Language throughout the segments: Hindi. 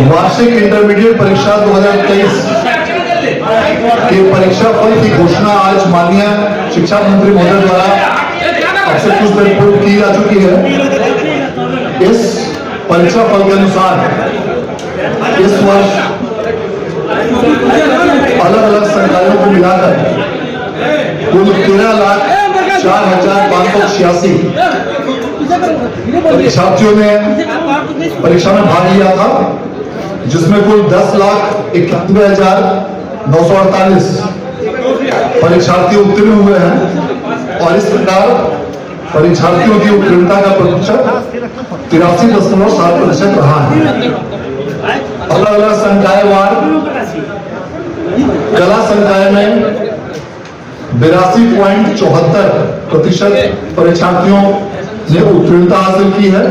वार्षिक इंटरमीडिएट परीक्षा 2023 के परीक्षा फल की घोषणा आज माननीय शिक्षा मंत्री महोदय द्वारा अब से कुछ देर पूर्व की जा चुकी है। इस परीक्षा फल के अनुसार इस वर्ष अलग अलग संकायों को मिलाकर कुल 13,04,586 परीक्षार्थियों ने परीक्षा में भाग लिया था, जिसमें कुल 10,91,948 परीक्षार्थी उत्तीर्ण हुए हैं। और इस प्रकार परीक्षार्थियों की उत्तीर्णता का प्रतिशत 83.7% रहा है। अलग अलग संकायवार कला संकाय में 82.74% परीक्षार्थियों ने उत्तीर्णता हासिल की है।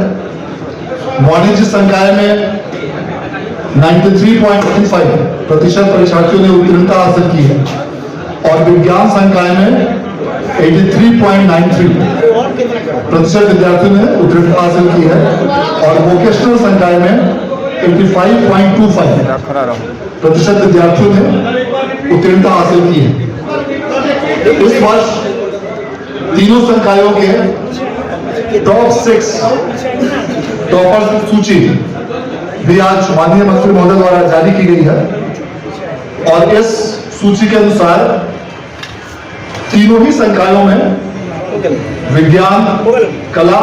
वाणिज्य संकाय में 93.25% परीक्षार्थियों ने उत्तीर्णता हासिल की है। और विज्ञान संकाय में 83.93% विद्यार्थियों ने उत्तीर्णता हासिल की है। और वोकेशनल संकाय में 85.25% विद्यार्थियों ने उत्तीर्णता हासिल की है। इस वर्ष तीनों संकायों के टॉप 6 टॉपर्स की सूची भी आज माननीय मंत्री महोदय द्वारा जारी की गई है। और इस सूची के अनुसार तीनों ही संकायों में विज्ञान, कला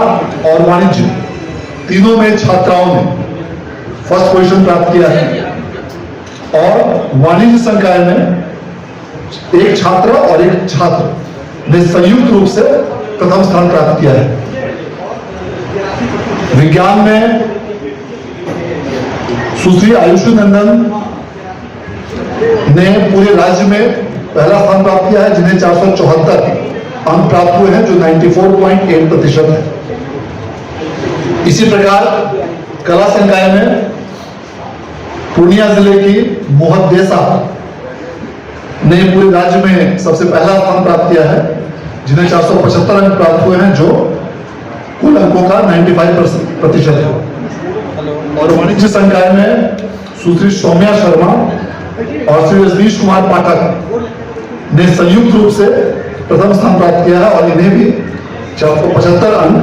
और वाणिज्य तीनों में छात्राओं ने फर्स्ट पोजीशन प्राप्त किया है। और वाणिज्य संकाय में एक छात्र और एक छात्र ने संयुक्त रूप से प्रथम स्थान प्राप्त किया है। विज्ञान में सुश्री आयुषी नंदन ने पूरे राज्य में पहला स्थान प्राप्त किया है, जिन्हें 474 अंक प्राप्त हुए हैं, जो 94.8% है। इसी प्रकार कला संकाय में पूर्णिया जिले की मोहत देसा ने पूरे राज्य में सबसे पहला स्थान प्राप्त किया है, जिन्हें 475 अंक प्राप्त हुए हैं, जो कुल अंकों का 95% है। और वाणिज्य संकाय में सुश्री सौम्या शर्मा और श्री रजनीश कुमार पाठक ने संयुक्त रूप से प्रथम स्थान प्राप्त किया है। और इन्हें भी 475 अंक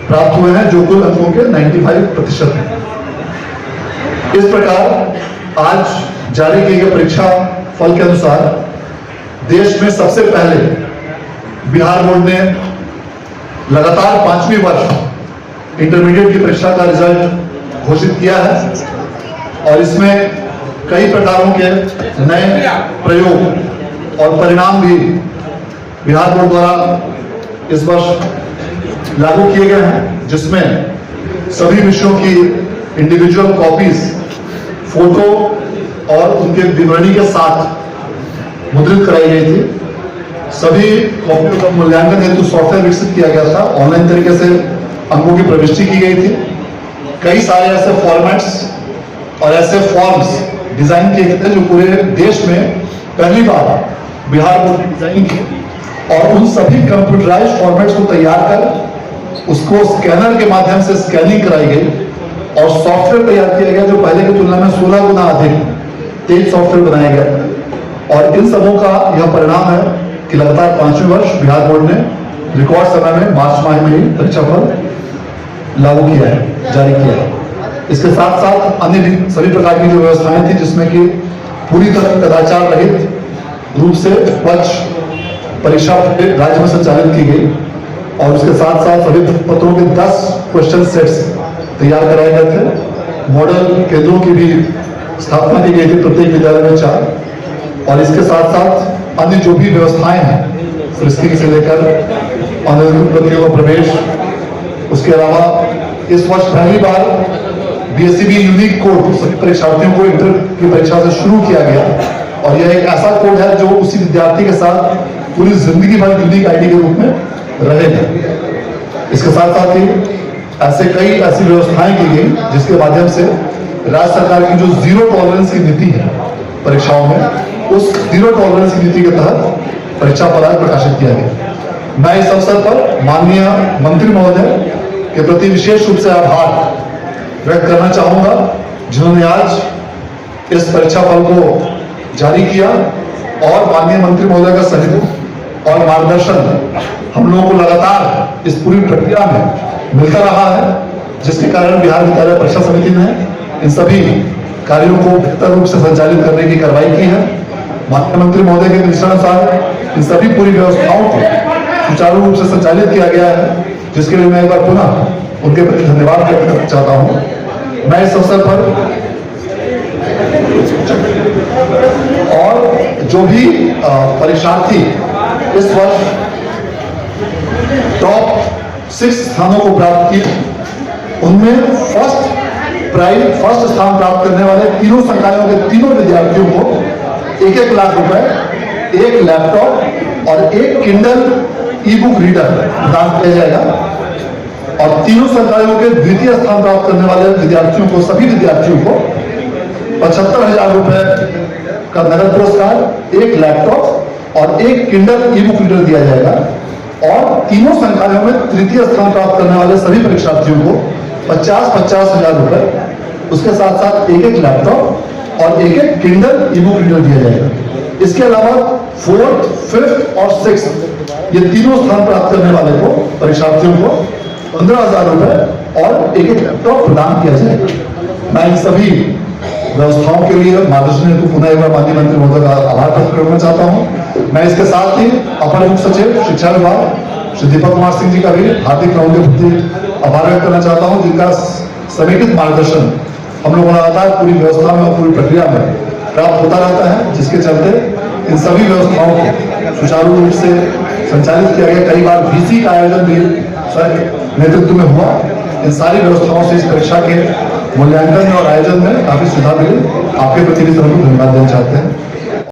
प्राप्त हुए हैं, जो कुल अंकों के 95% है। इस प्रकार आज जारी किए गए परीक्षा फल के अनुसार देश में सबसे पहले बिहार बोर्ड ने लगातार 5वीं वर्ष इंटरमीडिएट की परीक्षा का रिजल्ट घोषित किया है। और इसमें कई प्रकारों के नए प्रयोग और परिणाम भी बिहार बोर्ड द्वारा इस वर्ष लागू किए गए हैं, जिसमें सभी विषयों की इंडिविजुअल कॉपीज फोटो और उनके विवरणी के साथ मुद्रित कराई गई थी। सभी कॉपियों का मूल्यांकन हेतु सॉफ्टवेयर विकसित किया गया था। ऑनलाइन तरीके से अंकों की प्रविष्टि की गई थी। कई सारे ऐसे फॉर्मेट्स और ऐसे फॉर्म्स डिजाइन किए गए थे, जो पूरे देश में पहली बार बिहार बोर्ड ने डिजाइन किए। और उन सभी कंप्यूटराइज्ड फॉर्मेट्स को तैयार कर उसको स्कैनर के माध्यम से स्कैनिंग कराई गई और सॉफ्टवेयर तैयार किया गया, जो पहले की तुलना में 16 गुना अधिक तेज सॉफ्टवेयर बनाया गया। और इन सबों का यह परिणाम है कि लगातार 5वें वर्ष बिहार बोर्ड ने रिकॉर्ड समय में मार्च माह में ही परीक्षा फल लागू किया है, जारी किया है। इसके साथ साथ अन्य सभी प्रकार की जो व्यवस्थाएं थी, जिसमें कि पूरी तरह कदाचार रहित रूप से स्वच्छ परीक्षा राज्य में संचालित की गई। और उसके साथ साथ सभी पत्रों के 10 क्वेश्चन सेट्स तैयार कराए गए थे। मॉडल केंद्रों की भी स्थापना की गई थी, प्रत्येक विद्यालय में 4। और इसके साथ साथ अन्य जो भी व्यवस्थाएं हैं, फ्रिस्किंग से लेकर ऑनलाइन प्रतियों का प्रवेश, उसके अलावा इस वर्ष पहली बार BSCB यूनिक कोड सभी परीक्षार्थियों को इंटर की परीक्षा से शुरू किया गया। और यह एक ऐसा कोड है जो उसी विद्यार्थी के साथ पूरी जिंदगी भर यूनिक आईडी के रूप में रहेगा। इसके साथ साथ ही ऐसे कई ऐसी व्यवस्थाएं की गई, जिसके माध्यम से राज्य सरकार की जो जीरो टॉलरेंस की नीति है परीक्षाओं में, उस जीरो टॉलरेंस की नीति के तहत परीक्षा फल प्रकाशित किया गया। मैं इस अवसर पर माननीय मंत्री महोदय के प्रति विशेष रूप से आभार व्यक्त करना चाहूंगा, जिन्होंने आज इस परीक्षा फल को जारी किया और माननीय मंत्री महोदय का सहयोग और मार्गदर्शन हम लोगों को लगातार इस पूरी प्रक्रिया में मिलता रहा है, जिसके कारण बिहार विद्यालय परीक्षा समिति ने इन सभी कार्यों को बेहतर रूप से संचालित करने की कार्रवाई की है। माननीय मंत्री महोदय के निर्देशानुसार इन सभी पूरी व्यवस्थाओं को सुचारू रूप से संचालित किया गया है, जिसके लिए मैं एक बार पुनः उनके प्रति धन्यवाद व्यक्त करना चाहता हूं। मैं इस अवसर पर और जो भी परीक्षार्थी इस वर्ष टॉप 6 स्थानों को प्राप्त किए, उनमें फर्स्ट स्थान प्राप्त करने वाले तीनों संकायों के तीनों विद्यार्थियों को 1-1 लाख रुपए, 1 लैपटॉप और 1 किंडल ई बुक रीडर प्रदान किया जाएगा। और तीनों संकायों के द्वितीय स्थान प्राप्त करने वाले विद्यार्थियों को, सभी विद्यार्थियों को 75,000 रुपए का नगद पुरस्कार, 1 लैपटॉप और 1 किंडल ई बुक रीडर दिया जाएगा। और तीनों संकायों में तृतीय स्थान प्राप्त करने वाले सभी परीक्षार्थियों को 50,000 रुपए, उसके साथ साथ 1-1 लैपटॉप और 1-1 किंडल ई बुक रीडर दिया जाएगा। इसके अलावा 4th, 5th और 6th ये तीनों स्थान प्राप्त करने वाले को, परीक्षार्थियों को 15,000 रुपए और 1-1 लैपटॉप प्रदान किया जाएगा। मैं इन सभी व्यवस्थाओं के लिए मार्गदर्शन को पुनः एक बार माननीय मंत्री महोदय का आभार व्यक्त करना चाहता हूं। मैं इसके साथ ही अपर मुख्य सचिव शिक्षा विभाग श्री दीपक कुमार सिंह जी का भी हार्दिक उनके प्रति आभार व्यक्त करना चाहता हूं, जिनका समेकित मार्गदर्शन हम लोग लगातार पूरी व्यवस्था में और पूरी प्रक्रिया में प्राप्त होता रहता है, जिसके चलते इन सभी व्यवस्थाओं को सुचारू रूप से संचालित किया गया। कई बार VC का आयोजन भी सर नेतृत्व में हुआ। इन सारी व्यवस्थाओं से इस परीक्षा के मूल्यांकन और आयोजन में काफी सुधार मिले। आपके प्रति भी धन्यवाद देना चाहते हैं।